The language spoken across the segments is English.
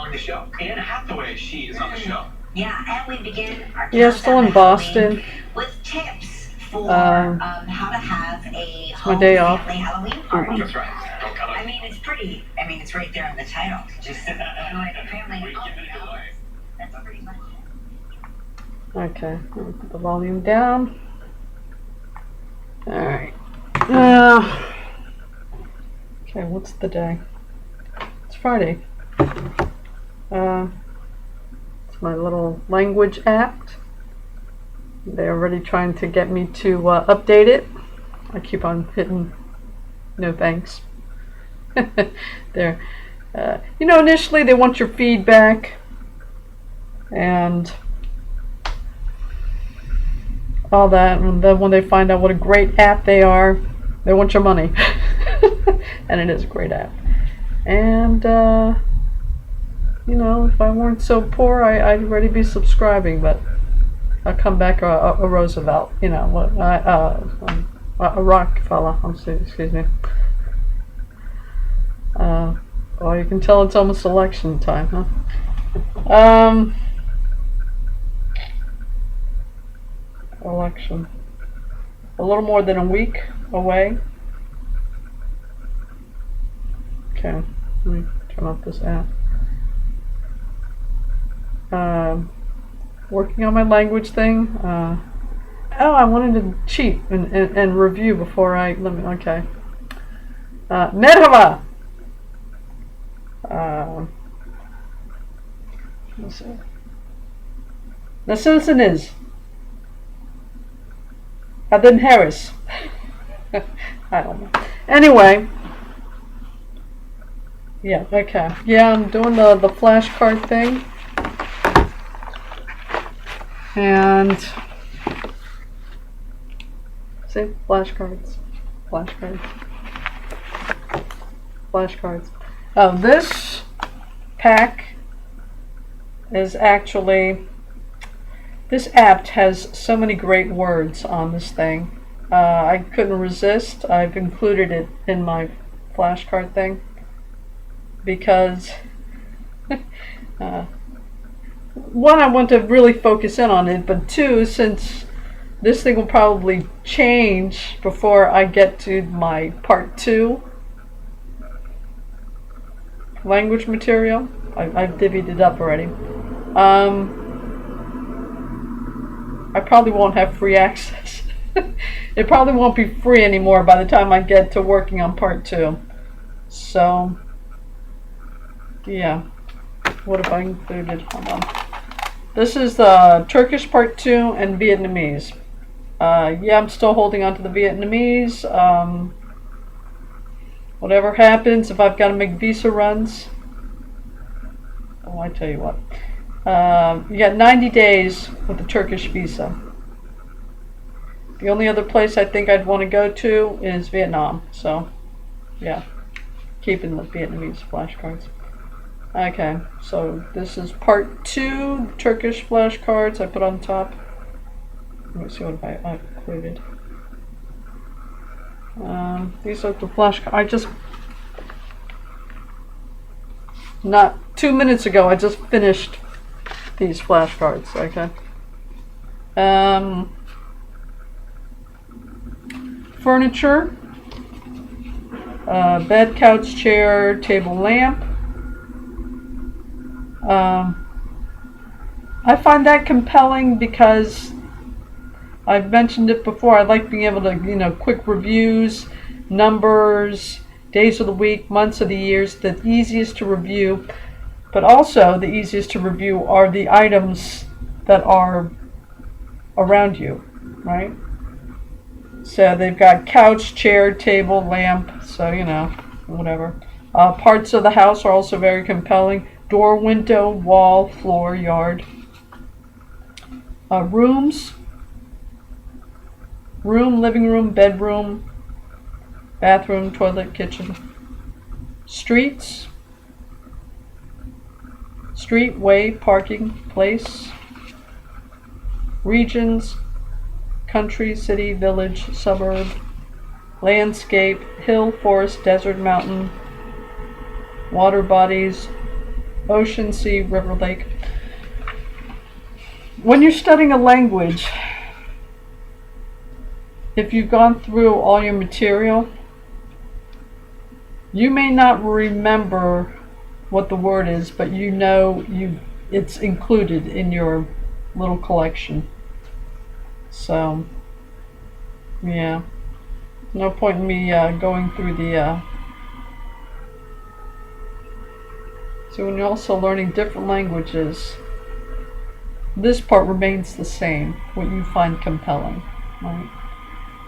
on the show. Anne Hathaway, she is on the show. Yeah, and we begin our yeah, still in Boston with tips for how to have a my day off. family Halloween party. That's right. I mean, it's pretty. I mean, it's right there in the title. Just like family. We give it away. That's pretty much it. Okay, I'll put the volume down. Alright. Okay, what's the day? It's Friday. It's my little language app. They're already trying to get me to update it. I keep on hitting no thanks. They're, you know, initially they want your feedback and all that, and then when they find out what a great app they are, they want your money. And it is a great app. And you know, if I weren't so poor, I'd already be subscribing, but I'll come back a Roosevelt, you know, a Rockefeller, excuse me. Well, you can tell it's almost election time, huh? Election. A little more than a week away. Okay, let me turn off this app. Working on my language thing. Oh, I wanted to cheat and review before okay. Merhaba. Let's see. Nasılsınız? Adın Harris. I don't know. Anyway. Yeah, okay. Yeah, I'm doing the flashcard thing. And see, flashcards. This pack is actually, this app has so many great words on this thing. I couldn't resist. I've included it in my flashcard thing because one, I want to really focus in on it, but two, since this thing will probably change before I get to my part 2 language material. I've divvied it up already. I probably won't have free access. It probably won't be free anymore by the time I get to working on part 2. So, yeah. What have I included? Hold on. This is the Turkish part 2 and Vietnamese. Yeah, I'm still holding on to the Vietnamese. Whatever happens, if I've got to make visa runs. Oh, I tell you what. You got 90 days with the Turkish visa. The only other place I think I'd want to go to is Vietnam. So, yeah. Keeping the Vietnamese flashcards. Okay, so this is part 2, Turkish flashcards I put on top. Let me see what I included. These are the flashcards. I just, not 2 minutes ago, I just finished these flashcards, okay? Furniture, bed, couch, chair, table, lamp. I find that compelling because I've mentioned it before. I like being able to, you know, quick reviews, numbers, days of the week, months of the years. The easiest to review, but also the easiest to review are the items that are around you, right? So they've got couch, chair, table, lamp, so, you know, whatever. Parts of the house are also very compelling. Door, window, wall, floor, yard. Rooms. Room, living room, bedroom, bathroom, toilet, kitchen. Streets. Street, way, parking, place. Regions. Country, city, village, suburb. Landscape, hill, forest, desert, mountain. Water bodies. ocean, sea, river, lake. When you're studying a language, if you've gone through all your material, you may not remember what the word is, but you know it's included in your little collection. So, yeah, no point in me going through the. So when you're also learning different languages, this part remains the same. What you find compelling, right?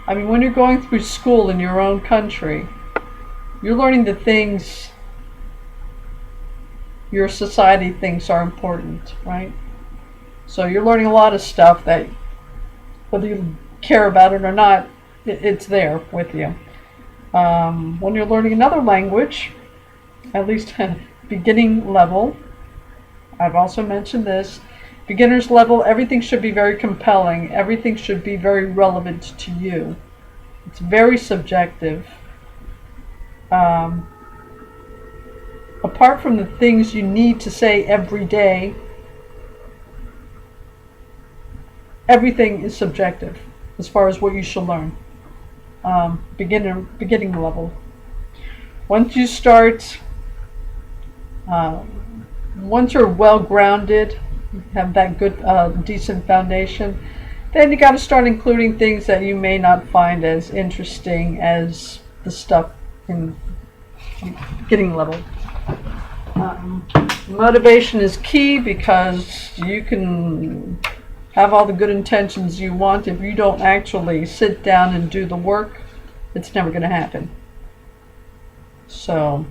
I mean, when you're going through school in your own country, you're learning the things your society thinks are important, right? So you're learning a lot of stuff that, whether you care about it or not, it's there with you. When you're learning another language, at least beginning level, I've also mentioned this, beginner's level, everything should be very compelling. Everything should be very relevant to you. It's very subjective. Apart from the things you need to say every day, everything is subjective as far as what you should learn. Beginning level. Once you start, once you're well grounded, have that good, decent foundation, then you got to start including things that you may not find as interesting as the stuff in beginning level. Motivation is key, because you can have all the good intentions you want. If you don't actually sit down and do the work, it's never going to happen. So,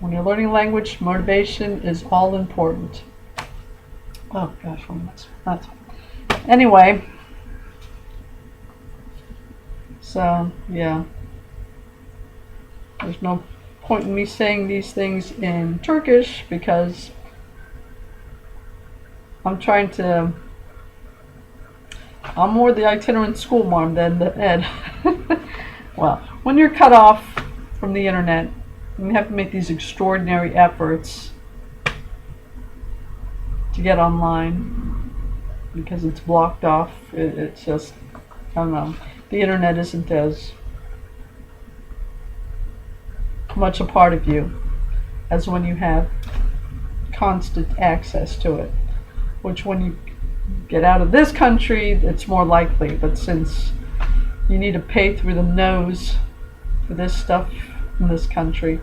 when you're learning language, motivation is all important. Oh gosh, that's anyway. So yeah, there's no point in me saying these things in Turkish, because I'm more the itinerant school mom than the ed. Well, when you're cut off from the internet, you have to make these extraordinary efforts to get online, because it's blocked off. It's just, I don't know, the internet isn't as much a part of you as when you have constant access to it, which when you get out of this country, it's more likely. But since you need to pay through the nose for this stuff in this country,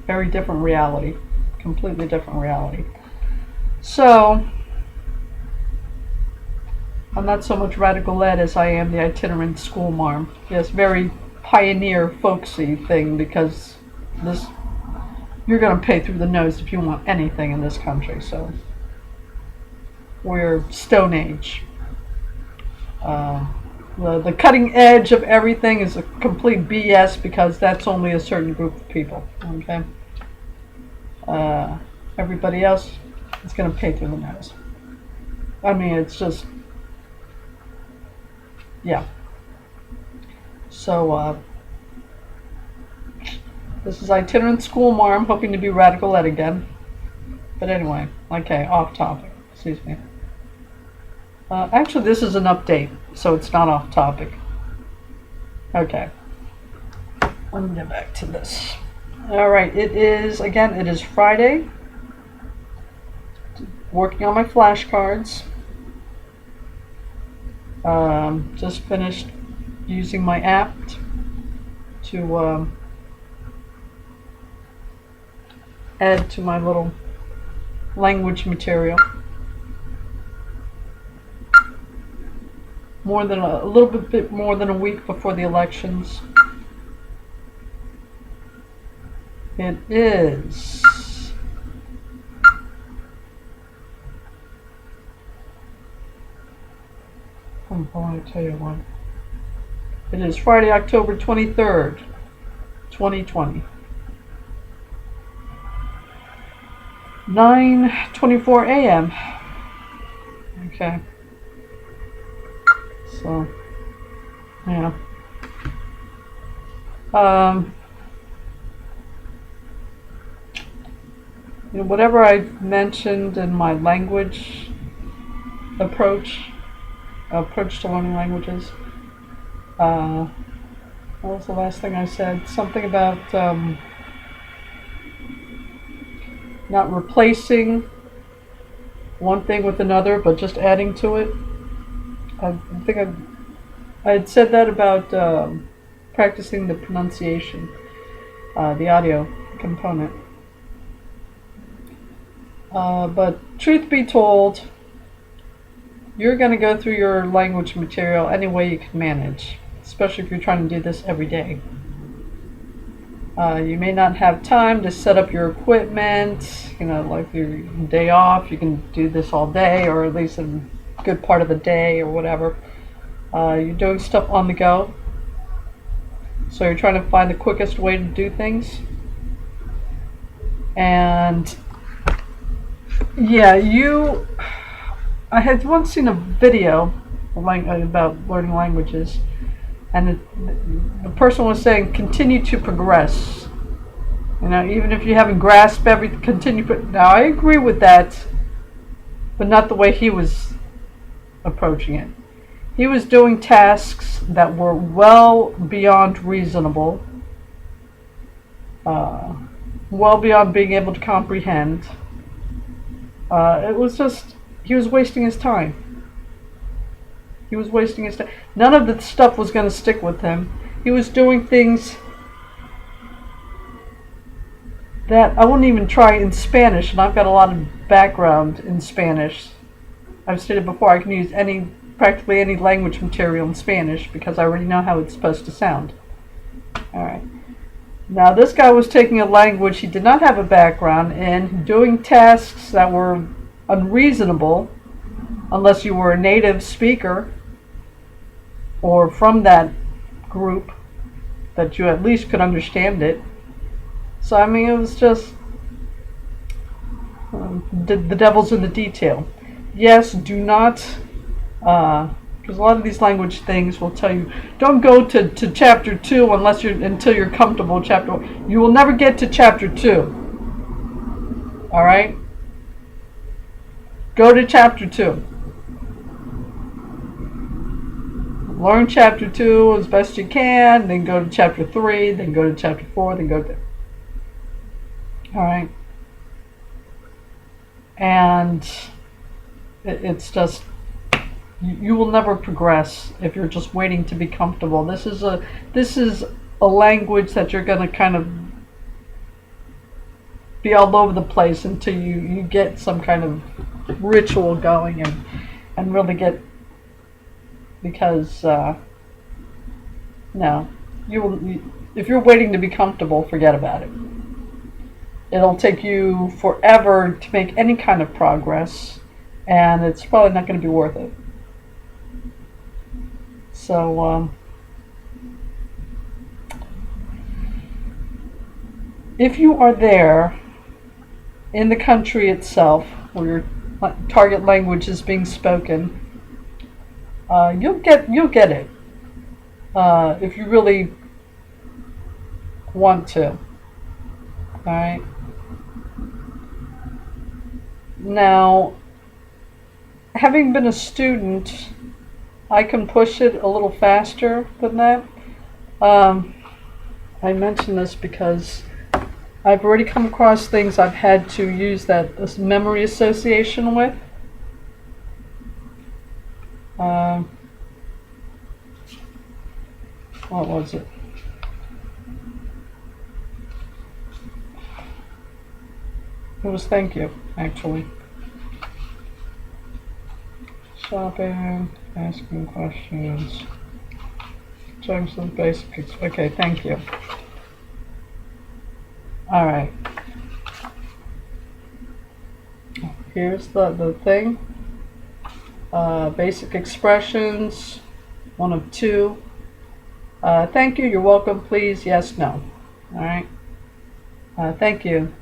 very different reality, completely different reality. So I'm not so much radical ed as I am the itinerant school marm. Yes, very pioneer folksy thing, because this, you're going to pay through the nose if you want anything in this country. So we're Stone Age. The cutting edge of everything is a complete BS, because that's only a certain group of people. Okay. Everybody else is going to pay through the nose. I mean, it's just, yeah. So this is itinerant school marm, hoping to be radical ed again. But anyway, okay, off topic. Excuse me. Actually, this is an update, so it's not off topic. Okay. Let me get back to this. All right, it is Friday. Working on my flashcards. Just finished using my app to add to my little language material. A little bit more than a week before the elections. It is I'm going to tell you what. It is Friday, October 23rd, 2020. 9:24 a.m. Okay. So, yeah. whatever I've mentioned in my language approach to learning languages. What was the last thing I said? Something about not replacing one thing with another, but just adding to it. I think I had said that about practicing the pronunciation, the audio component. But truth be told, you're going to go through your language material any way you can manage, especially if you're trying to do this every day. You may not have time to set up your equipment, like your day off, you can do this all day, or at least a good part of the day, or whatever. You're doing stuff on the go, so you're trying to find the quickest way to do things. And yeah, I had once seen a video about learning languages, and the person was saying, continue to progress. Even if you haven't grasped everything, continue. Now, I agree with that, but not the way he was approaching it. He was doing tasks that were well beyond reasonable, well beyond being able to comprehend. It was just, he was wasting his time. He was wasting his time. None of the stuff was going to stick with him. He was doing things that I wouldn't even try in Spanish, and I've got a lot of background in Spanish. I've stated before, I can use practically any language material in Spanish because I already know how it's supposed to sound. Alright. Now, this guy was taking a language he did not have a background in, doing tasks that were unreasonable, unless you were a native speaker or from that group that you at least could understand it. So, it was just the devil's in the detail. Yes, do not, because a lot of these language things will tell you, don't go to chapter 2 until you're comfortable with chapter 1. You will never get to chapter 2. Alright? Go to chapter 2. Learn chapter 2 as best you can, then go to chapter 3, then go to chapter 4, then go to... Alright? And it's just... You will never progress if you're just waiting to be comfortable. This is a language that you're going to kind of be all over the place until you get some kind of ritual going and really get... Because, no, if you're waiting to be comfortable, forget about it. It'll take you forever to make any kind of progress, and it's probably not going to be worth it. So, if you are there in the country itself, where your target language is being spoken, you'll get it if you really want to. All right. Now, having been a student, I can push it a little faster than that. I mention this because I've already come across things I've had to use this memory association with. What was it? It was thank you, actually. Shopping, asking questions, showing some basics. Okay, thank you. Alright. Here's the thing. Basic expressions, 1 of 2. Thank you, you're welcome, please, yes, no. Alright. Thank you.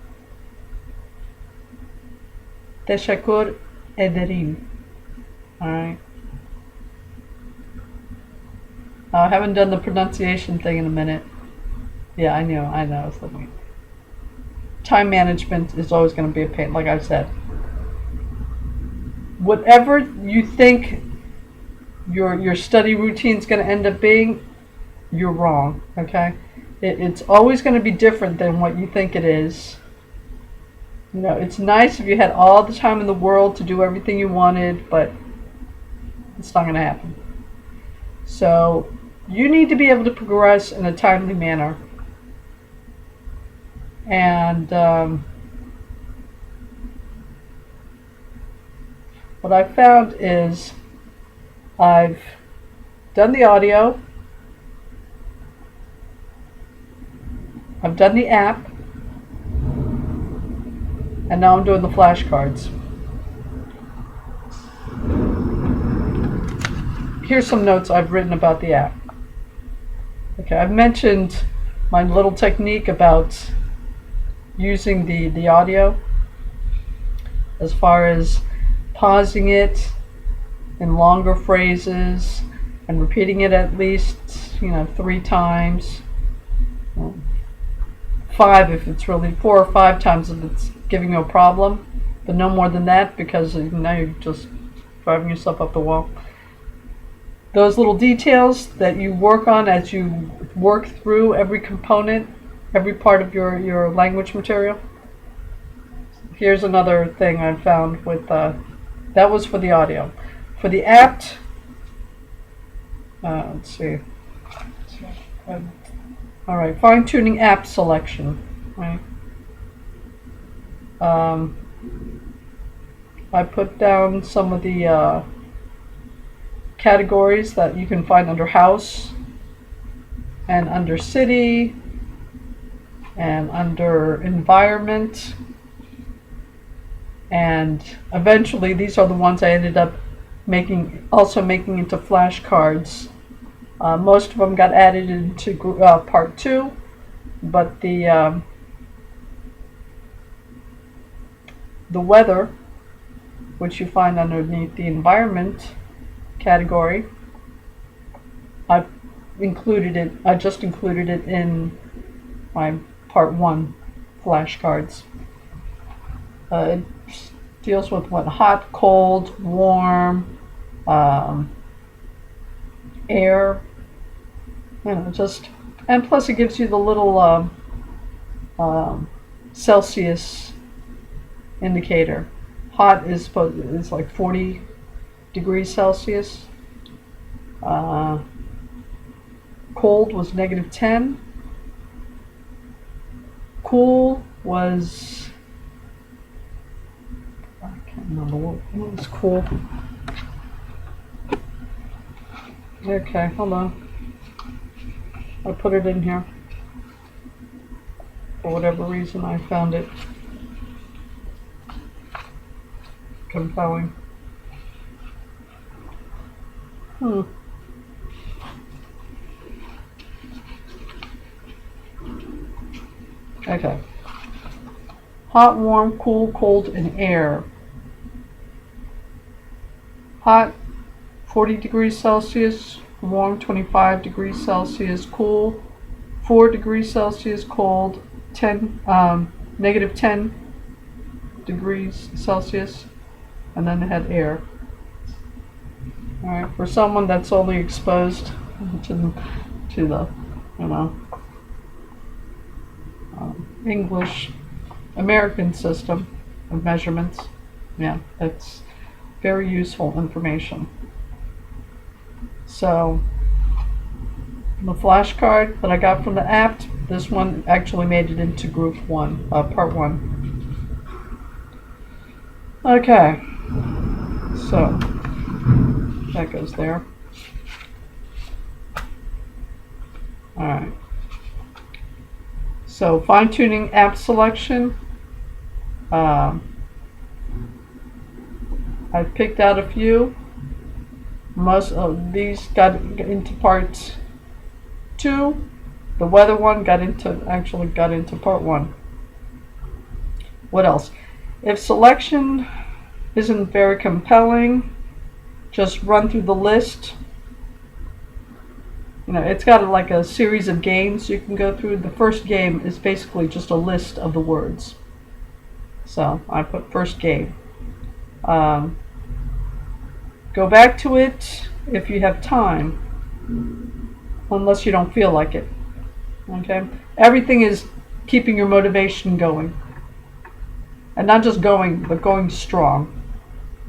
Teşekkür ederim. Alright. I haven't done the pronunciation thing in a minute. Yeah, I know. It's like time management is always going to be a pain, like I've said. Whatever you think your study routine is going to end up being, you're wrong, okay? It's always going to be different than what you think it is. You know, it's nice if you had all the time in the world to do everything you wanted, but it's not going to happen. So you need to be able to progress in a timely manner. And what I've found is I've done the audio, I've done the app, and now I'm doing the flashcards. Here's some notes I've written about the app. Okay, I've mentioned my little technique about using the audio as far as pausing it in longer phrases and repeating it at least 3 times, 5 if it's really 4 or 5 times if it's giving you a problem, but no more than that, because now you're just driving yourself up the wall. Those little details that you work on as you work through every component, every part of your language material. Here's another thing I found with that was for the audio. For the app, let's see. All right, fine-tuning app selection. Right. I put down some of the categories that you can find under house and under city and under environment, and eventually these are the ones I ended up making into flashcards. Most of them got added into part 2, but the weather, which you find underneath the environment category, I just included it in my part 1 flashcards. It deals with what hot, cold, warm, air, and plus it gives you the little Celsius indicator. Hot is like 40 degrees Celsius. Cold was -10. Cool was, I can't remember what was cool. Okay, hold on. I put it in here. For whatever reason, I found it compelling. Okay. Hot, warm, cool, cold, and air. Hot, 40 degrees Celsius. Warm, 25 degrees Celsius. Cool, 4 degrees Celsius. Cold, -10 degrees Celsius. And then it had air. Alright, for someone that's only exposed to the, English American system of measurements, yeah, that's very useful information. So the flashcard that I got from the app, this one actually made it into group 1, part 1. Okay, so that goes there. Alright. So fine-tuning app selection. I picked out a few. Most of these got into part 2. The weather one got into part 1. What else? If selection isn't very compelling, just run through the list. It's got like a series of games you can go through. The first game is basically just a list of the words. So I put first game. Um, Go back to it if you have time, unless you don't feel like it. Okay? Everything is keeping your motivation going. And not just going, but going strong.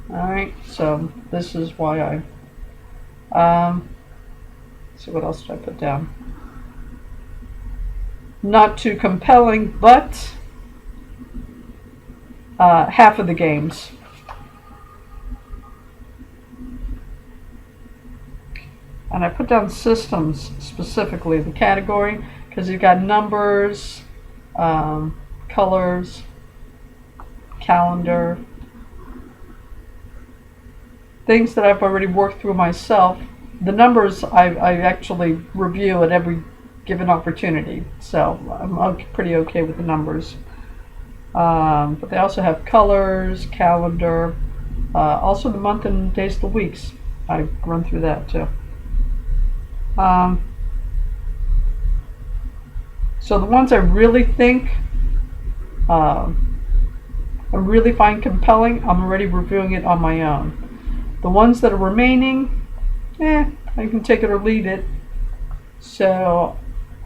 Alright? So this is why let's see, what else did I put down? Not too compelling, but half of the games. And I put down systems specifically, the category, because you've got numbers, colors, calendar, things that I've already worked through myself. The numbers I actually review at every given opportunity, so I'm pretty okay with the numbers. But they also have colors, calendar, also the month and days of the weeks. I run through that too. So the ones I really think I really find compelling, I'm already reviewing it on my own. The ones that are remaining, I can take it or leave it. So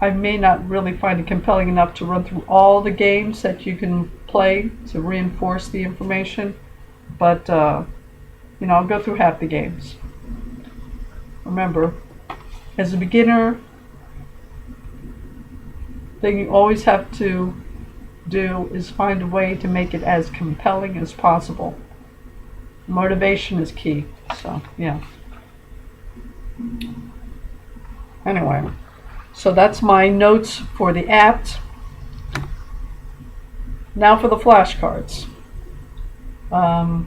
I may not really find it compelling enough to run through all the games that you can play to reinforce the information. But, I'll go through half the games. Remember, as a beginner, the thing you always have to do is find a way to make it as compelling as possible. Motivation is key. So, yeah. Anyway, so that's my notes for the apt. Now for the flashcards. I've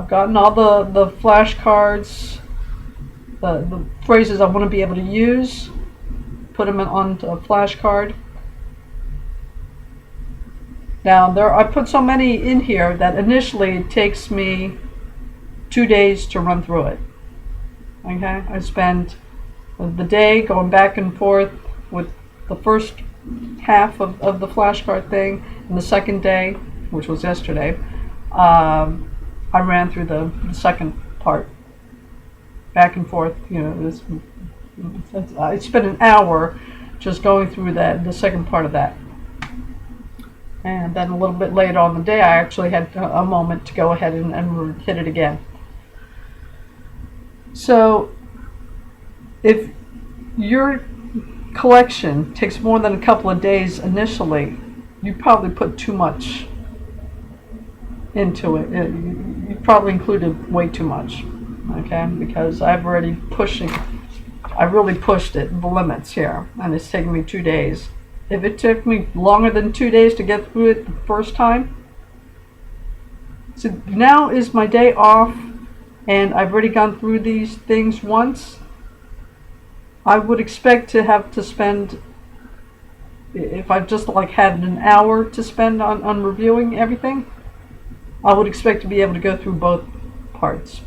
gotten all the flashcards, the phrases I want to be able to use, put them onto a flashcard. Now I put so many in here that initially it takes me 2 days to run through it. Okay, I spend the day going back and forth with the first half of the flashcard thing, and the second day, which was yesterday, I ran through the second part, back and forth. I spent an hour just going through the second part of that. And then a little bit later on the day, I actually had a moment to go ahead and hit it again. So if your collection takes more than a couple of days initially, you probably put too much into it. You probably included way too much, okay? Because I really pushed it, the limits here, and it's taken me 2 days. If it took me longer than 2 days to get through it the first time, so now is my day off, and I've already gone through these things once, I would expect to have to spend, if I've just had an hour to spend on reviewing everything, I would expect to be able to go through both parts.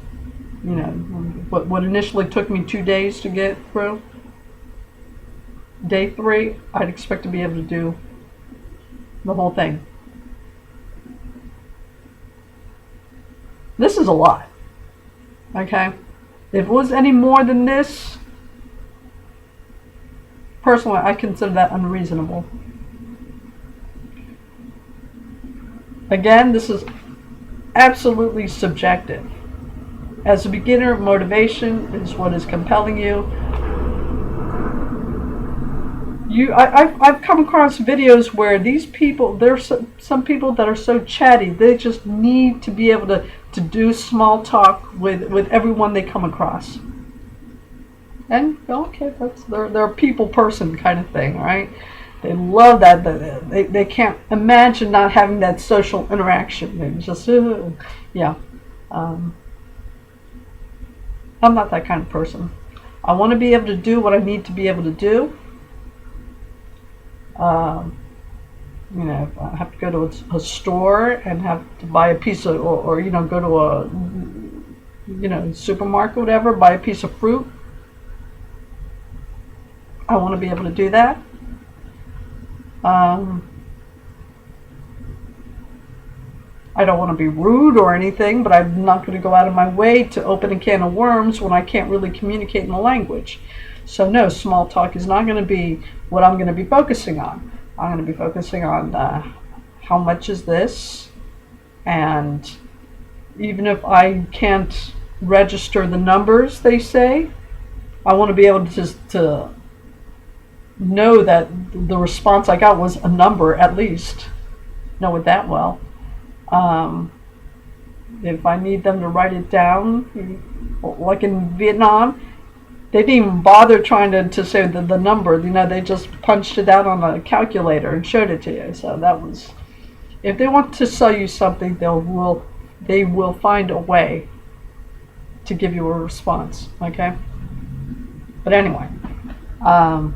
What initially took me 2 days to get through, day 3, I'd expect to be able to do the whole thing. This is a lot. Okay? If it was any more than this, personally, I consider that unreasonable. Again, this is absolutely subjective. As a beginner, motivation is what is compelling you. I've come across videos where these people, there's some people that are so chatty, they just need to be able to do small talk with everyone they come across. And okay, they're a people person kind of thing, right? They love that. They can't imagine not having that social interaction. They just yeah. I'm not that kind of person. I want to be able to do what I need to be able to do. If I have to go to a store and have to buy a piece of, or go to a, supermarket, whatever, buy a piece of fruit. I want to be able to do that. I don't want to be rude or anything, but I'm not going to go out of my way to open a can of worms when I can't really communicate in the language. So no, small talk is not going to be what I'm going to be focusing on. I'm going to be focusing on how much is this, and even if I can't register the numbers they say, I want to be able to know that the response I got was a number at least. Know it that well. If I need them to write it down, like in Vietnam, they didn't even bother trying to say the number. They just punched it out on a calculator and showed it to you. So that was, if they want to sell you something, they will find a way to give you a response. Okay. But anyway, I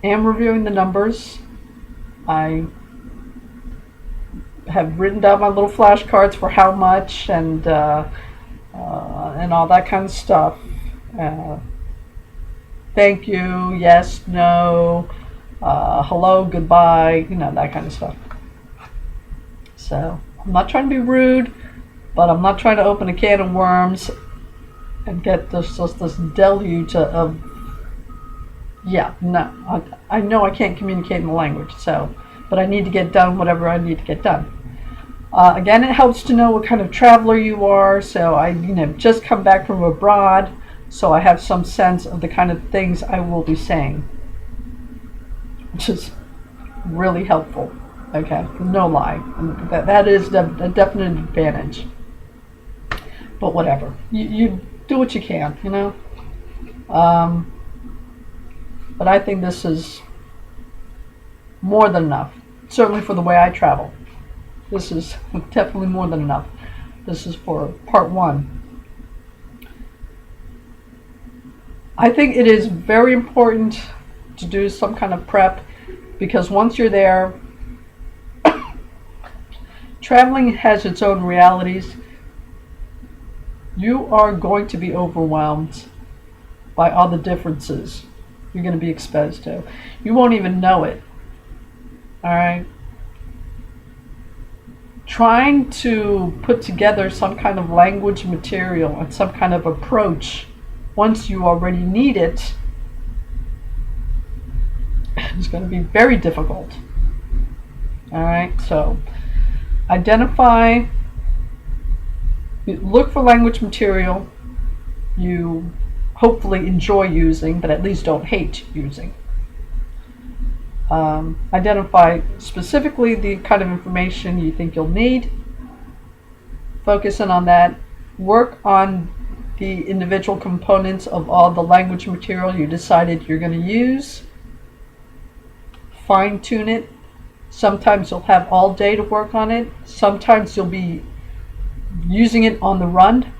am reviewing the numbers. I have written down my little flashcards for how much and all that kind of stuff. Thank you, yes, no, hello, goodbye, that kind of stuff. So I'm not trying to be rude, but I'm not trying to open a can of worms and get this deluge of no. I know I can't communicate in the language, but I need to get done whatever I need to get done. Again, it helps to know what kind of traveler you are. So I, just come back from abroad, so I have some sense of the kind of things I will be saying, which is really helpful. Okay, no lie, that is a definite advantage. But whatever, you do what you can, But I think this is more than enough, certainly for the way I travel. This is definitely more than enough. This is for part 1. I think it is very important to do some kind of prep, because once you're there, traveling has its own realities. You are going to be overwhelmed by all the differences you're going to be exposed to. You won't even know it. All right? Trying to put together some kind of language material and some kind of approach once you already need it is going to be very difficult. All right? So look for language material you hopefully enjoy using, but at least don't hate using. Identify specifically the kind of information you think you'll need. Focus in on that. Work on the individual components of all the language material you decided you're going to use. Fine tune it. Sometimes you'll have all day to work on it. Sometimes you'll be using it on the run.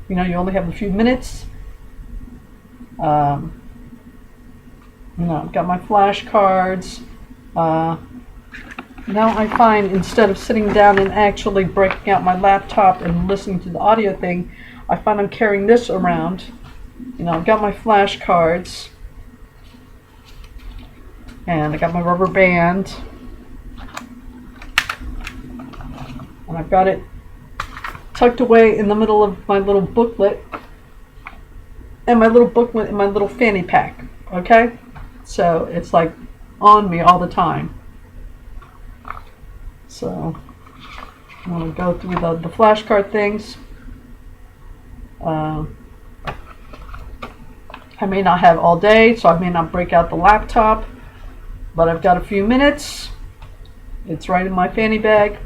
You only have a few minutes. I've got my flashcards. Now I find, instead of sitting down and actually breaking out my laptop and listening to the audio thing, I find I'm carrying this around. I've got my flashcards, and I got my rubber band, and I've got it tucked away in the middle of my little booklet, and my little booklet in my little fanny pack. Okay? So it's like on me all the time. So I'm going to go through the flashcard things. I may not have all day, so I may not break out the laptop, but I've got a few minutes. It's right in my fanny bag.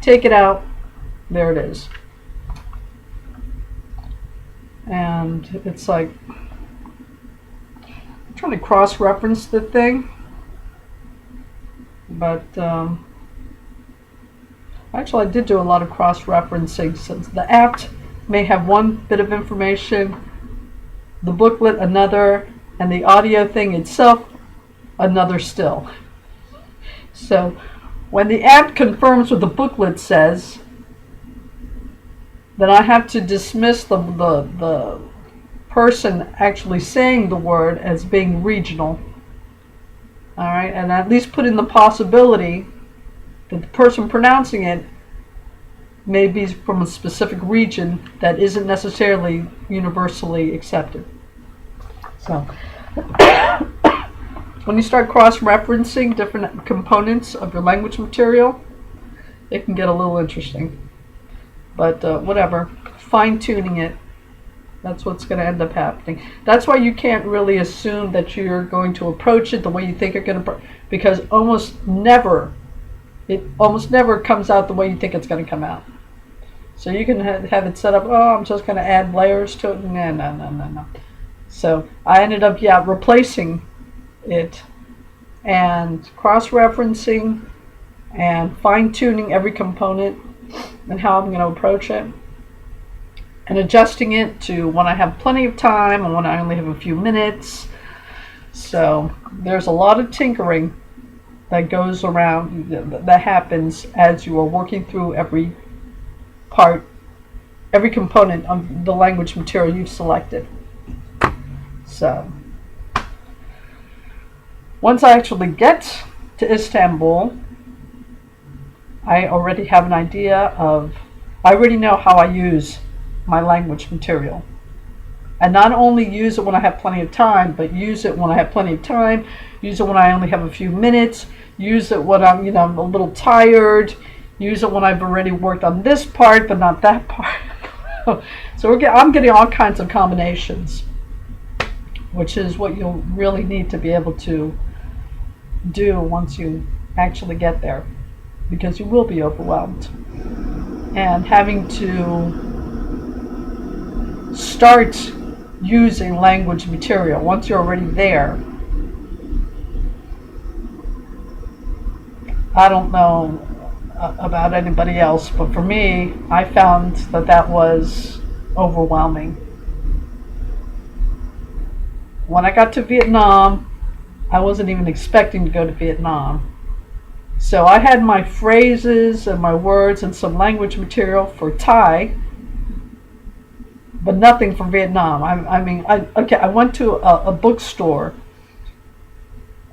Take it out. There it is. And it's like, I'm trying to cross-reference the thing, but actually I did do a lot of cross-referencing, since the app may have one bit of information, the booklet another, and the audio thing itself another still. So when the app confirms what the booklet says, then I have to dismiss the person actually saying the word as being regional. All right. right? And at least put in the possibility that the person pronouncing it may be from a specific region that isn't necessarily universally accepted. So when you start cross-referencing different components of your language material, it can get a little interesting. But whatever, fine-tuning it, that's what's going to end up happening. That's why you can't really assume that you're going to approach it the way you think you're going to, because it almost never comes out the way you think it's going to come out. So you can have it set up, oh, I'm just going to add layers to it. No. So I ended up, replacing it and cross-referencing and fine-tuning every component and how I'm going to approach it, and adjusting it to when I have plenty of time and when I only have a few minutes. So there's a lot of tinkering that goes around, that happens as you are working through every component of the language material you've selected. So once I actually get to Istanbul, I already have an idea I already know how I use my language material. And not only use it when I have plenty of time, but use it when I have plenty of time, use it when I only have a few minutes, use it when I'm a little tired, use it when I've already worked on this part but not that part. So I'm getting all kinds of combinations, which is what you'll really need to be able to do once you actually get there, because you will be overwhelmed. And having to start using language material once you're already there, I don't know about anybody else, but for me, I found that was overwhelming. When I got to Vietnam, I wasn't even expecting to go to Vietnam. So I had my phrases and my words and some language material for Thai, but nothing for Vietnam. I went to a bookstore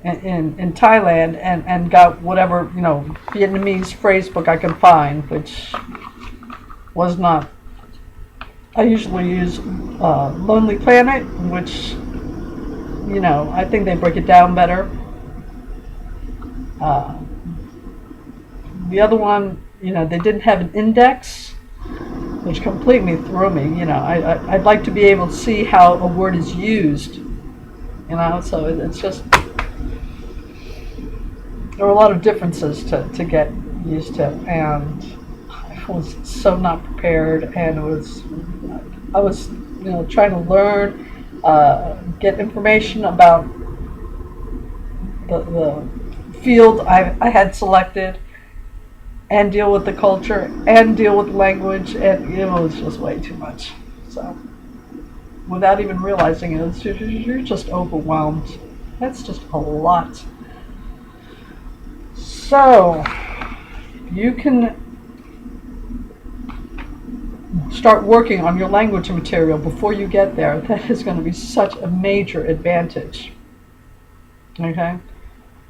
in Thailand and got whatever Vietnamese phrase book I could find, which was not. I usually use Lonely Planet, which I think they break it down better. The other one, they didn't have an index, which completely threw me. I'd like to be able to see how a word is used. So it's just, there were a lot of differences to get used to, and I was so not prepared, and I was trying to learn, get information about the field I had selected, and deal with the culture, and deal with language, and it was just way too much. So, without even realizing it, you're just overwhelmed. That's just a lot. So, you can start working on your language material before you get there. That is going to be such a major advantage. Okay?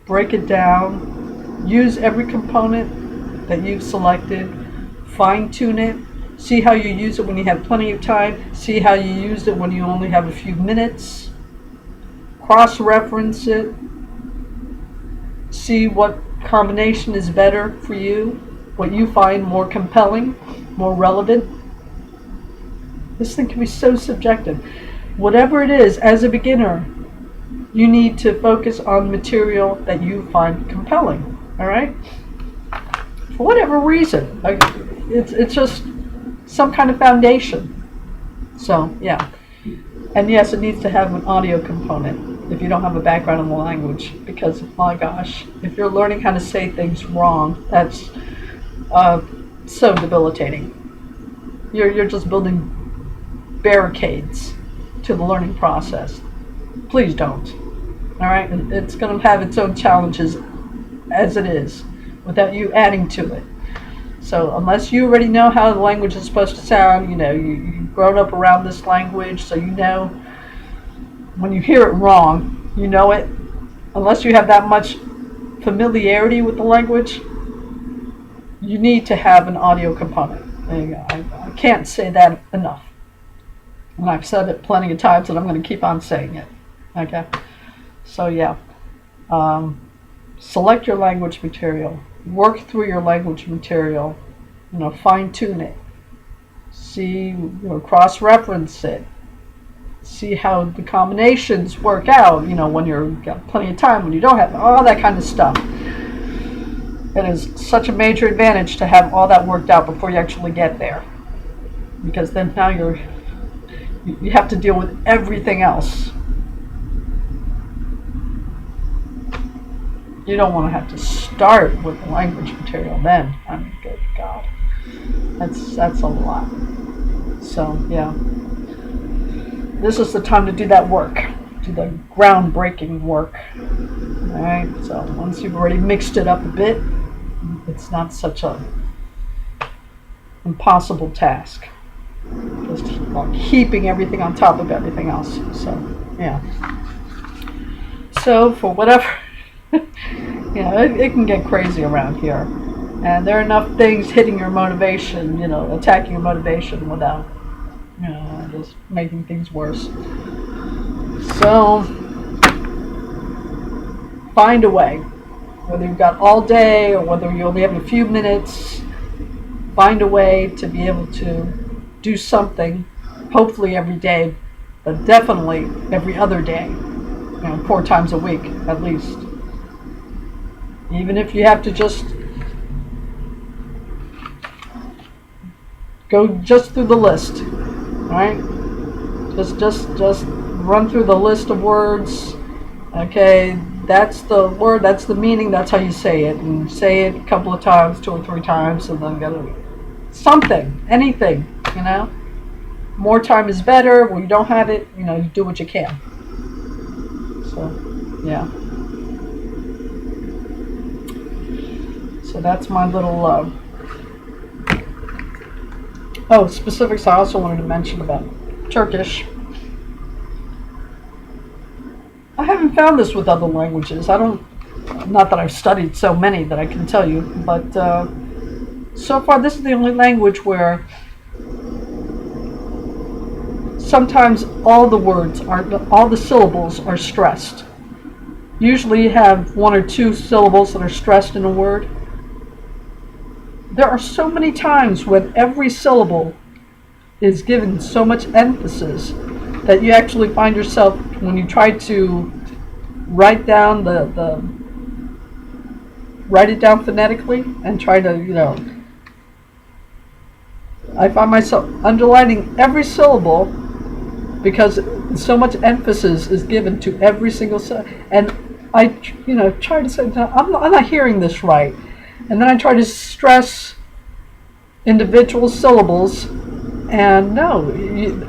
Break it down. Use every component that you've selected, fine-tune it, see how you use it when you have plenty of time, see how you use it when you only have a few minutes, cross-reference it, see what combination is better for you, what you find more compelling, more relevant. This thing can be so subjective. Whatever it is, as a beginner, you need to focus on material that you find compelling, all right? For whatever reason, it's just some kind of foundation. So yeah, and yes, it needs to have an audio component if you don't have a background in the language, because my gosh, if you're learning how to say things wrong, that's so debilitating. You're just building barricades to the learning process. Please don't. All right, it's going to have its own challenges as it is, without you adding to it. So unless you already know how the language is supposed to sound, you've grown up around this language, so when you hear it wrong, you know it. Unless you have that much familiarity with the language, you need to have an audio component. I can't say that enough. And I've said it plenty of times, and I'm going to keep on saying it. Okay? So yeah. Select your language material. Work through your language material. Fine tune it. See, cross-reference it. See how the combinations work out, when you've got plenty of time, when you don't have, all that kind of stuff. It is such a major advantage to have all that worked out before you actually get there. Because then now you have to deal with everything else. You don't want to have to start with the language material then. I mean, good God. That's a lot. So, yeah. This is the time to do that work. Do the groundbreaking work. Alright, so once you've already mixed it up a bit, it's not such a impossible task. Just heaping everything on top of everything else. So, yeah. So, for whatever, it can get crazy around here. And there are enough things hitting your motivation, attacking your motivation without, just making things worse. So, find a way. Whether you've got all day or whether you only have a few minutes, find a way to be able to do something, hopefully every day, but definitely every other day, 4 times a week at least. Even if you have to just go just through the list, right? Just run through the list of words. Okay, that's the word, that's the meaning, that's how you say it, and say it a couple of times, 2 or 3 times, and then get something, anything, More time is better. When you don't have it, you do what you can. So, yeah. So that's my little, specifics I also wanted to mention about Turkish. I haven't found this with other languages. Not that I've studied so many that I can tell you, but so far this is the only language where sometimes all the syllables are stressed. Usually you have 1 or 2 syllables that are stressed in a word. There are so many times when every syllable is given so much emphasis that you actually find yourself, when you try to write down write it down phonetically and try to, I find myself underlining every syllable because so much emphasis is given to every single syllable. And I, try to say, no, I'm not hearing this right. And then I try to stress individual syllables, and no,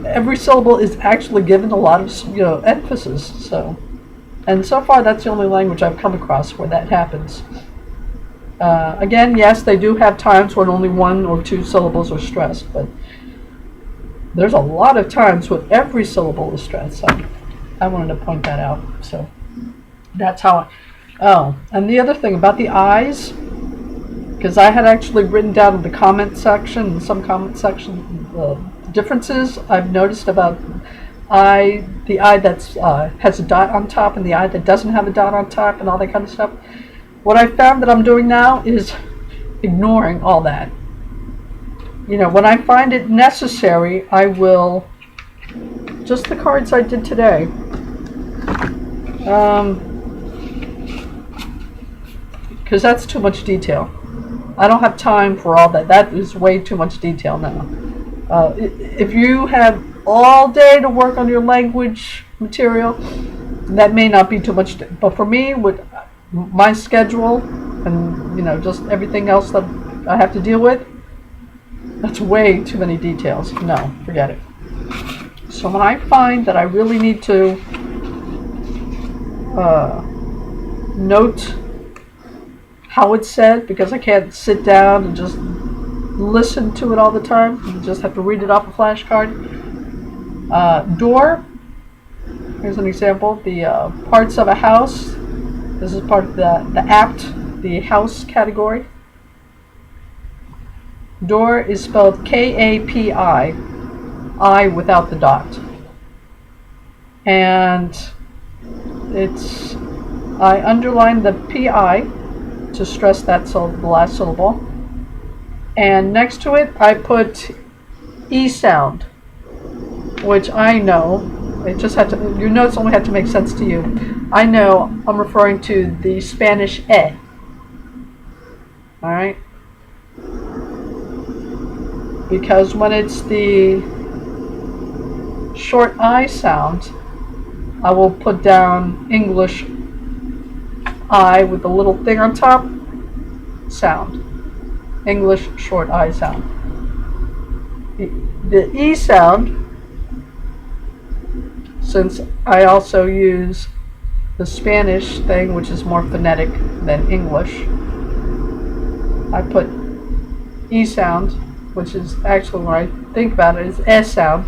every syllable is actually given a lot of emphasis. So, and so far that's the only language I've come across where that happens. Again, yes, they do have times when only 1 or 2 syllables are stressed, but there's a lot of times when every syllable is stressed. So I wanted to point that out. So that's how and the other thing about the I's, because I had actually written down in the comment section, differences I've noticed about the I that's has a dot on top and the I that doesn't have a dot on top and all that kind of stuff. What I found that I'm doing now is ignoring all that. When I find it necessary, I will, just the cards I did today. Because that's too much detail. I don't have time for all that. That is way too much detail now. If you have all day to work on your language material, that may not be too much. But for me, with my schedule and just everything else that I have to deal with, that's way too many details. No, forget it. So when I find that I really need to note how it's said, because I can't sit down and just listen to it all the time, you just have to read it off a flashcard. Door, here's an example. The parts of a house This is part of the apt, the house category. Door is spelled K-A-P-I, I without the dot. And I underlined the P-I to stress that the last syllable. And next to it, I put E sound, which I know, it just had to, your notes only had to make sense to you. I know I'm referring to the Spanish E. Alright? Because when it's the short I sound, I will put down English I with the little thing on top, sound. English short I sound. The E sound, since I also use the Spanish thing, which is more phonetic than English, I put E sound, which is actually, when I think about it, is S sound.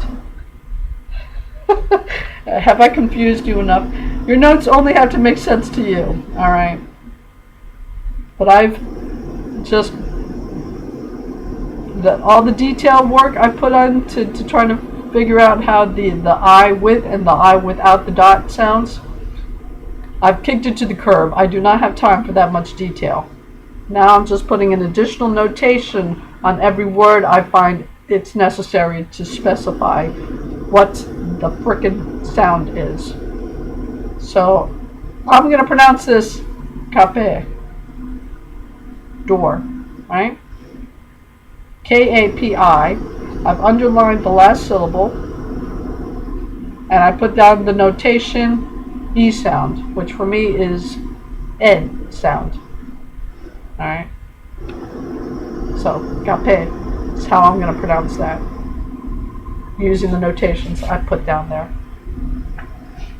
Have I confused you enough? Your notes only have to make sense to you, alright? But I've just, all the detailed work I put on to try to figure out how the I with and the I without the dot sounds, I've kicked it to the curb. I do not have time for that much detail. Now I'm just putting an additional notation on every word I find it's necessary to specify what the frickin' sound is. So I'm going to pronounce this cape, door, right? K-A-P-I. I've underlined the last syllable, and I put down the notation E sound, which for me is Ed sound. Alright? So, cape is how I'm going to pronounce that, using the notations I put down there.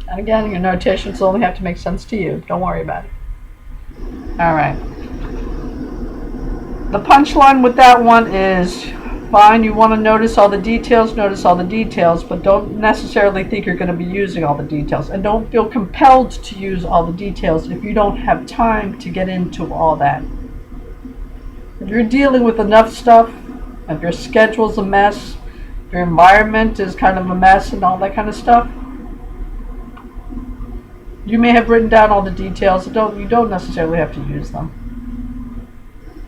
And again, your notations only have to make sense to you. Don't worry about it. Alright. The punchline with that one is, fine, you want to notice all the details, but don't necessarily think you're going to be using all the details. And don't feel compelled to use all the details if you don't have time to get into all that. If you're dealing with enough stuff, if your schedule's a mess, if your environment is kind of a mess and all that kind of stuff, you may have written down all the details. You don't necessarily have to use them.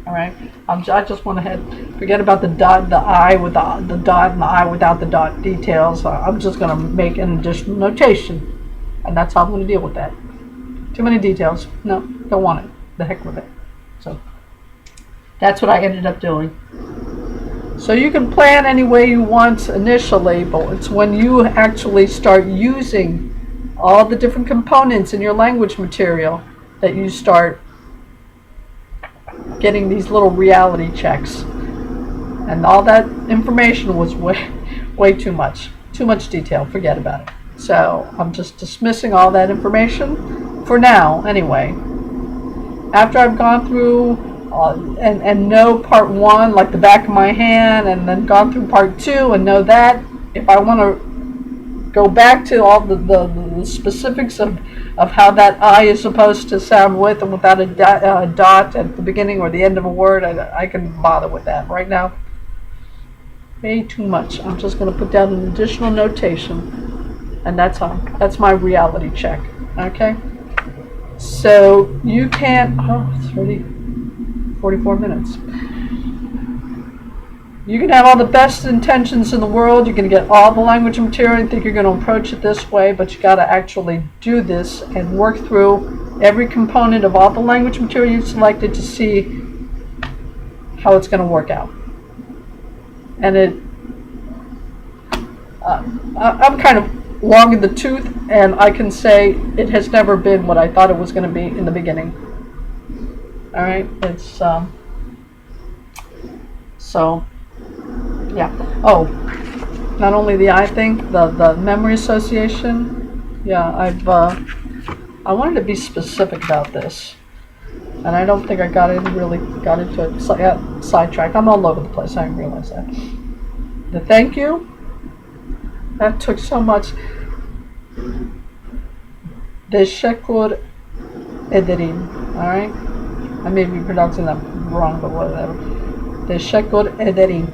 Alright, I just went ahead, forget about the dot, the I with the dot, and the I without the dot details. I'm just going to make an additional notation, and that's how I'm going to deal with that. Too many details, no, don't want it, the heck with it. So that's what I ended up doing. So you can plan any way you want initially, but it's when you actually start using all the different components in your language material that you start getting these little reality checks. And all that information was way too much detail. Forget about it. So I'm just dismissing all that information for now anyway. After I've gone through and know part one like the back of my hand, and then gone through part two and know that, if I want to go back to all the specifics of how that I is supposed to sound with and without a dot at the beginning or the end of a word, I can bother with that. Right now, way too much. I'm just going to put down an additional notation, and that's my reality check. Okay? So you can't, it's already 44 minutes. You can have all the best intentions in the world. You can get all the language material and think you're going to approach it this way, but you got to actually do this and work through every component of all the language material you've selected to see how it's going to work out. And I'm kind of long in the tooth, and I can say it has never been what I thought it was going to be in the beginning. All right, it's so. Yeah. Oh, not only the I thing, the memory association. Yeah, I wanted to be specific about this, and I don't think I really got into it. Sidetrack. I'm all over the place. I didn't realize that. The thank you. That took so much. Teşekkür ederim. All right, I may be pronouncing that wrong, but whatever. Teşekkür ederim.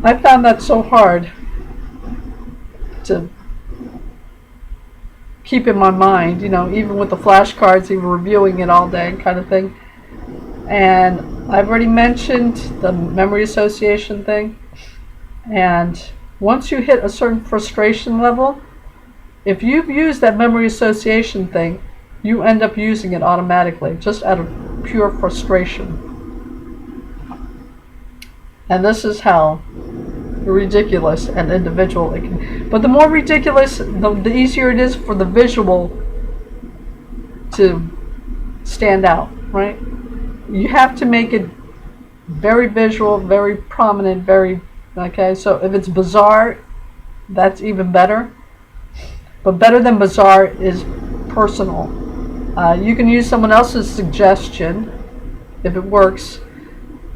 I found that so hard to keep in my mind, even with the flashcards, even reviewing it all day kind of thing. And I've already mentioned the memory association thing. And once you hit a certain frustration level, if you've used that memory association thing, you end up using it automatically, just out of pure frustration. And this is how ridiculous and individual it can. But the more ridiculous, the easier it is for the visual to stand out, right? You have to make it very visual, very prominent, okay? So if it's bizarre, that's even better. But better than bizarre is personal. You can use someone else's suggestion if it works.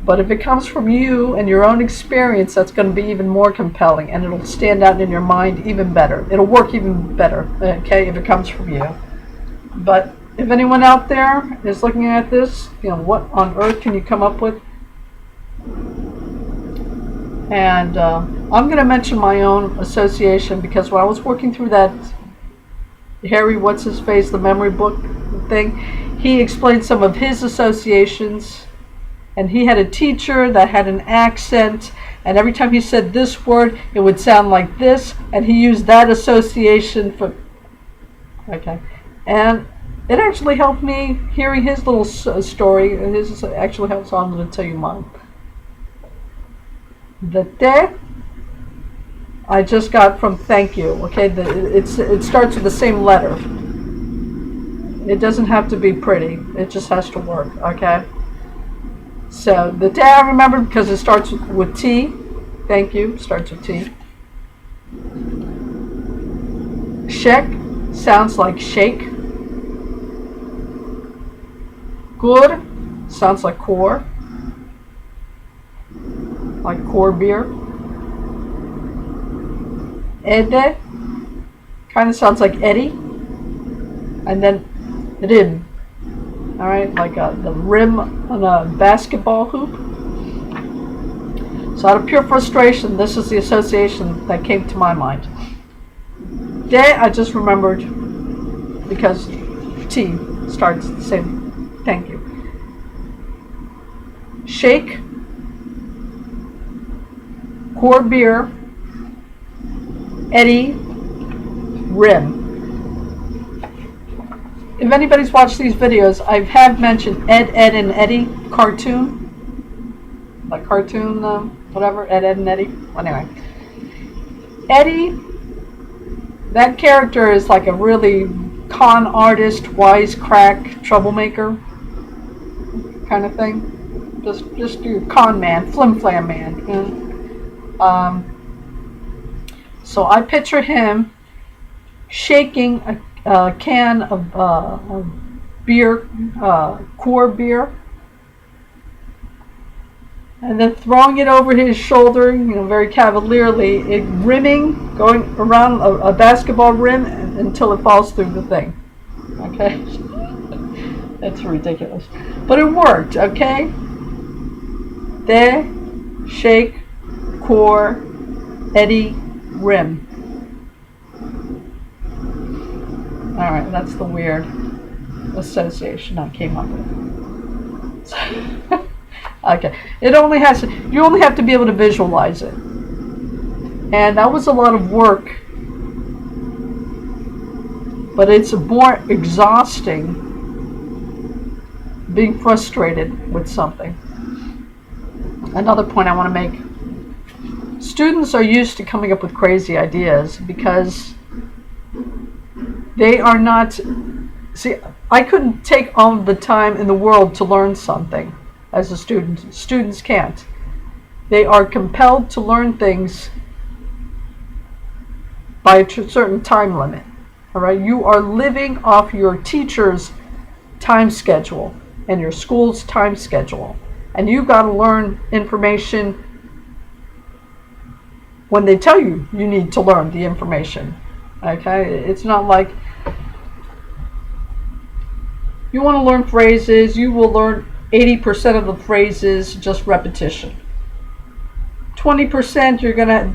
But if it comes from you and your own experience, that's going to be even more compelling, and it'll stand out in your mind even better. It'll work even better, okay, if it comes from you. But if anyone out there is looking at this, what on earth can you come up with? And I'm going to mention my own association, because when I was working through that Harry What's-His-Face, the memory book thing, he explained some of his associations. And he had a teacher that had an accent, and every time he said this word, it would sound like this, and he used that association for, okay. And it actually helped me hearing his little story, and his actually helps, so I'm going to tell you mine. The te, I just got from thank you, okay? It starts with the same letter. It doesn't have to be pretty, it just has to work, okay? So the day I remember because it starts with T. Thank you. Starts with T. Shek sounds like shake. Gur sounds like core. Like core beer. Ede kind of sounds like Eddie. And then Rim. Alright, like the rim on a basketball hoop. So out of pure frustration, this is the association that came to my mind. Day, I just remembered because T starts the same. Thank you. Shake, core beer, Eddie, rim. If anybody's watched these videos, I have mentioned Ed, and Eddie cartoon. Like cartoon, whatever, Ed, and Eddie. Anyway. Eddie, that character is like a really con artist, wisecrack, troublemaker kind of thing. Just do con man, flim-flam man. So I picture him shaking a can of beer, core beer, and then throwing it over his shoulder, very cavalierly, it rimming, going around a basketball rim until it falls through the thing. Okay? That's ridiculous. But it worked, okay? De, shake, core, Eddie, rim. Alright, that's the weird association I came up with. Okay. You only have to be able to visualize it. And that was a lot of work. But it's more exhausting being frustrated with something. Another point I want to make. Students are used to coming up with crazy ideas because they are not... See, I couldn't take all the time in the world to learn something as a student. Students can't. They are compelled to learn things by a certain time limit. All right? You are living off your teacher's time schedule and your school's time schedule. And you've got to learn information when they tell you you need to learn the information. Okay? It's not like You want to learn phrases, you will learn 80% of the phrases just repetition. 20% they're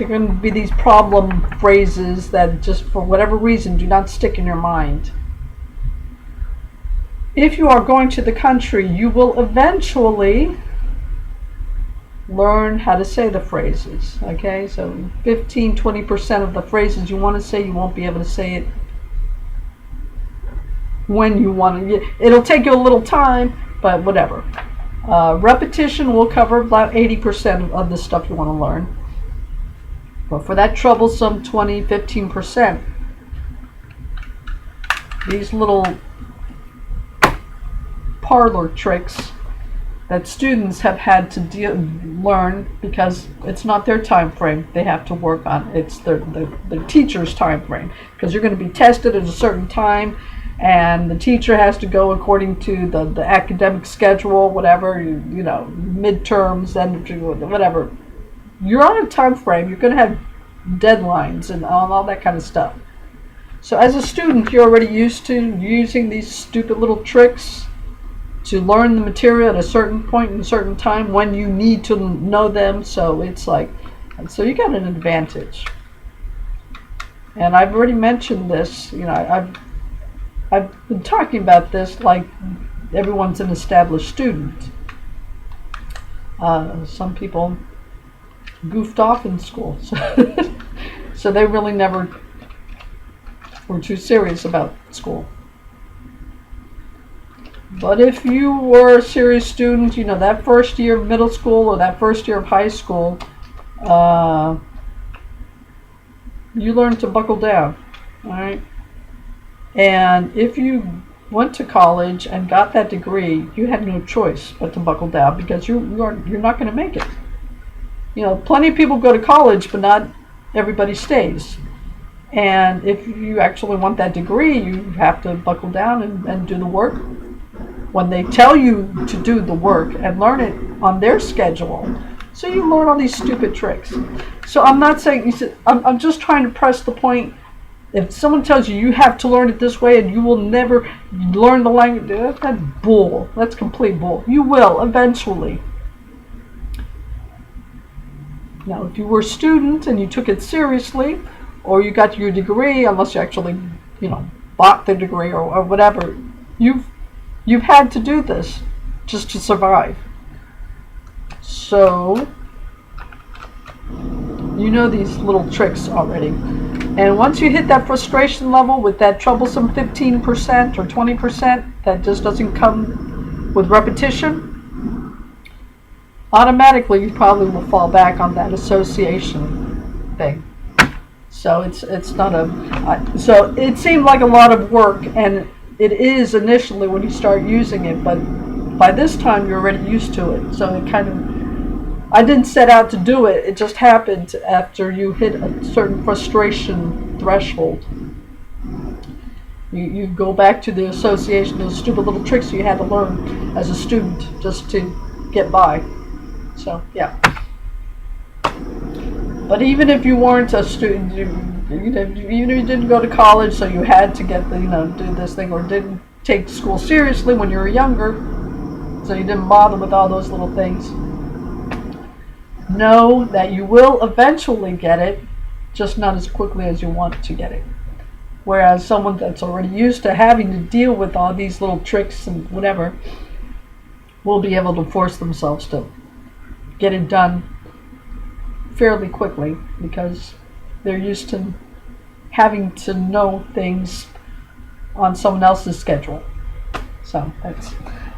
gonna be these problem phrases that just for whatever reason do not stick in your mind. If you are going to the country, you will eventually learn how to say the phrases. Okay, so 15-20% of the phrases you want to say, you won't be able to say it when you want to. It'll take you a little time, but whatever. Repetition will cover about 80% of the stuff you want to learn. But for that troublesome 15%, these little parlor tricks that students have had to learn because it's not their time frame they have to work on. It's their teacher's time frame, because you're going to be tested at a certain time, and the teacher has to go according to the academic schedule, whatever, you know, midterms and whatever. You're on a time frame. You're going to have deadlines and all that kind of stuff. So as a student, you're already used to using these stupid little tricks to learn the material at a certain point in a certain time when you need to know them. So it's like, so you got an advantage. And I've already mentioned this, you know, I've been talking about this like everyone's an established student. Some people goofed off in school, so they really never were too serious about school. But if you were a serious student, you know, that first year of middle school or that first year of high school, you learned to buckle down, all right? And if you went to college and got that degree, you had no choice but to buckle down, because you're not going to make it. You know, plenty of people go to college, but not everybody stays. And if you actually want that degree, you have to buckle down and do the work when they tell you to do the work, and learn it on their schedule. So you learn all these stupid tricks. So I'm not saying, I'm just trying to press the point. If someone tells you you have to learn it this way and you will never learn the language, that's bull. That's complete bull. You will eventually. Now, if you were a student and you took it seriously, or you got your degree, unless you actually, you know, bought the degree or whatever, you've had to do this just to survive. So you know these little tricks already. And once you hit that frustration level with that troublesome 15% or 20% that just doesn't come with repetition, automatically you probably will fall back on that association thing. So it's not so it seemed like a lot of work, and it is initially when you start using it, but by this time you're already used to it. So it kind of, I didn't set out to do it. It just happened after you hit a certain frustration threshold. You go back to the association, those stupid little tricks you had to learn as a student just to get by. So, yeah. But even if you weren't a student, even if you didn't go to college, so you had to get do this thing, or didn't take school seriously when you were younger, so you didn't bother with all those little things, know that you will eventually get it, just not as quickly as you want to get it. Whereas someone that's already used to having to deal with all these little tricks and whatever will be able to force themselves to get it done fairly quickly, because they're used to having to know things on someone else's schedule. So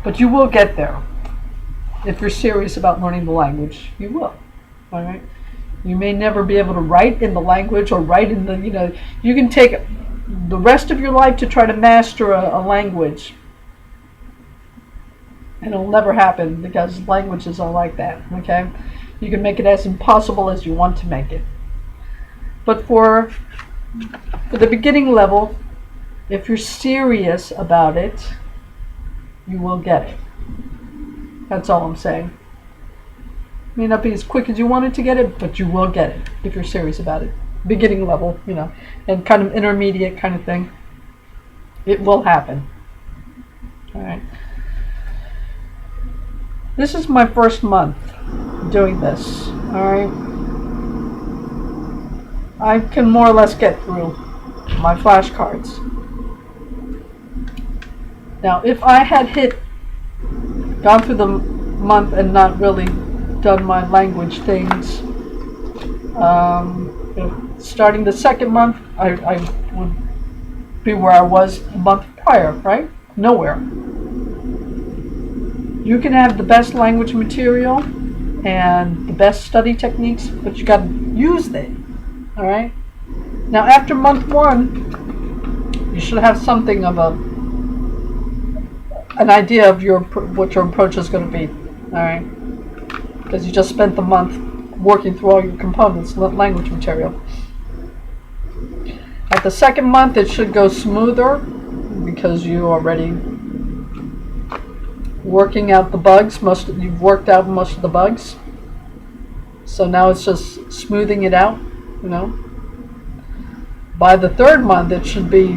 but you will get there. If you're serious about learning the language, you will. All right. You may never be able to write in the language or write in the, you can take the rest of your life to try to master a language, and it'll never happen, because languages are like that. Okay. You can make it as impossible as you want to make it. But for the beginning level, if you're serious about it, you will get it. That's all I'm saying. It may not be as quick as you wanted to get it, but you will get it if you're serious about it. Beginning level, and kind of intermediate kind of thing. It will happen. All right. This is my first month doing this. All right. I can more or less get through my flashcards. Now, if I had gone through the month and not really done my language things, starting the second month, I would be where I was the month prior, right? Nowhere. You can have the best language material and the best study techniques, but you got to use them. All right. Now, after month one, you should have something of an idea of what your approach is going to be. All right. Because you just spent the month working through all your components, language material. At the second month, it should go smoother because you already working out the bugs. You've worked out most of the bugs. So now it's just smoothing it out, you know. By the third month, it should be,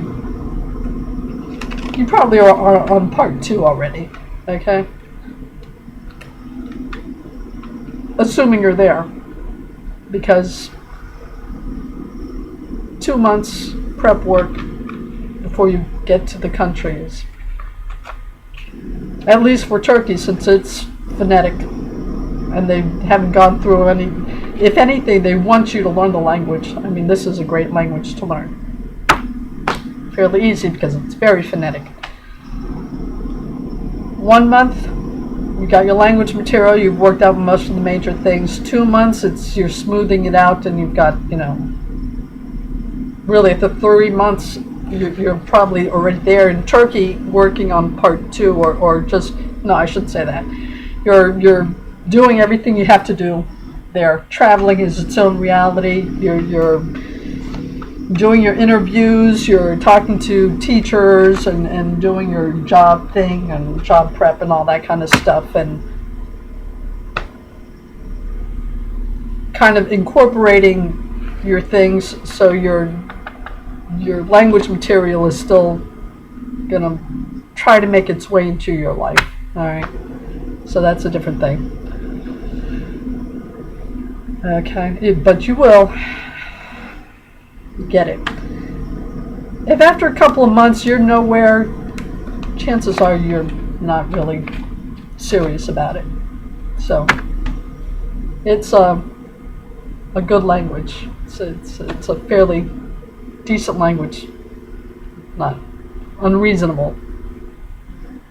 you probably are on part 2 already, okay? Assuming you're there, because 2 months prep work before you get to the country is, at least for Turkey, since it's phonetic and they haven't gone through any, if anything, they want you to learn the language. I mean, this is a great language to learn. Fairly easy because it's very phonetic. 1 month, you got your language material, you've worked out most of the major things. 2 months, you're smoothing it out, and you've got, you know, really at the 3 months, you're probably already there in Turkey working on part 2, or just, no, I shouldn't say that. You're doing everything you have to do there. Traveling is its own reality. You're doing your interviews, you're talking to teachers and doing your job thing and job prep and all that kind of stuff, and kind of incorporating your things so your language material is still gonna try to make its way into your life. All right, so that's a different thing. Okay, but you will get it. If after a couple of months you're nowhere, chances are you're not really serious about it. So it's a good language. It's a fairly decent language, not unreasonable,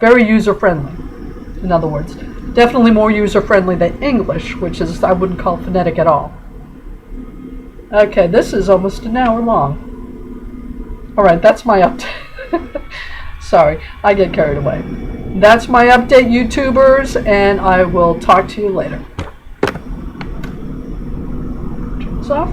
very user-friendly, in other words. Definitely more user-friendly than English, which is, I wouldn't call phonetic at all. Okay, this is almost an hour long. Alright, that's my update. Sorry, I get carried away. That's my update, YouTubers, and I will talk to you later. Turn this off.